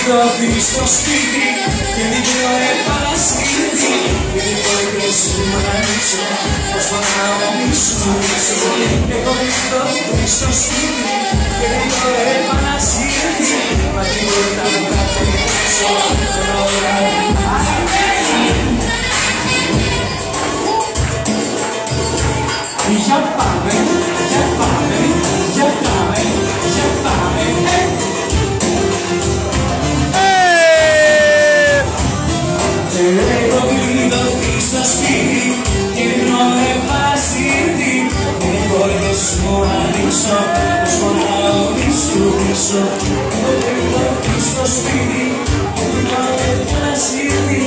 το πεις στο σπίτι και μικρό επανασύρτη και μικρό και σου μ' ανοίξω πως πονάω μισό. Έχω το πεις στο σπίτι και μικρό επανασύρτη μα τίποτα δεν θα τελειώσω τώρα. Για πάμε, για πάμε, για πάμε, για πάμε. Έχω κλειδωθεί στο σπίτι και ρίχνω επανασύρτη και μπορείς μου να ανοίξω πως πονάω μισό. Έχω κλειδωθεί στο σπίτι και ρίχνω επανασύρτη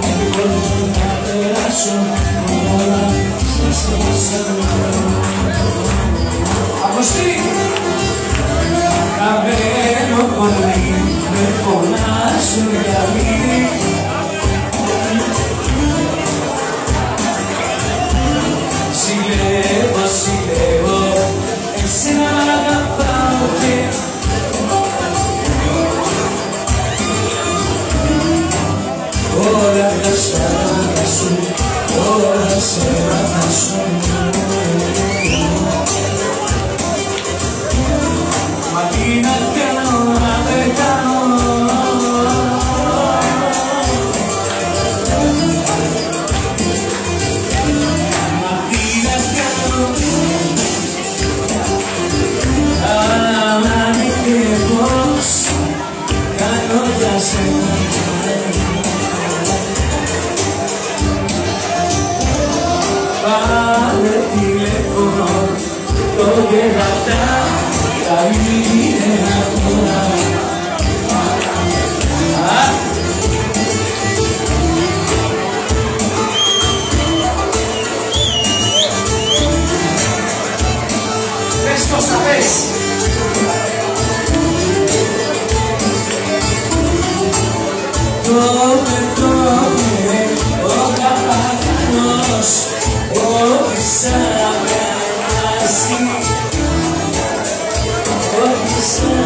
και μπορείς να περάσω όλα στα Αποστή! Καβαίνω πολύ, με φωνάζουν για μήνυ. Συλλεύω, εσένα μ' αγαπάω και όλα τα στάδια σου, όλα σε ravasούν. Μα τι να κάνω, να δεν κάνω. Μα τι να κάνω. Αν και πώς κάνω για σένα. Πάρε τηλέφωνο, το γελατά, τα είναι ακόμα. Πες Κώστα, πες. Τότε, ο καπακανός, όχι σαν να περάσει, όχι σαν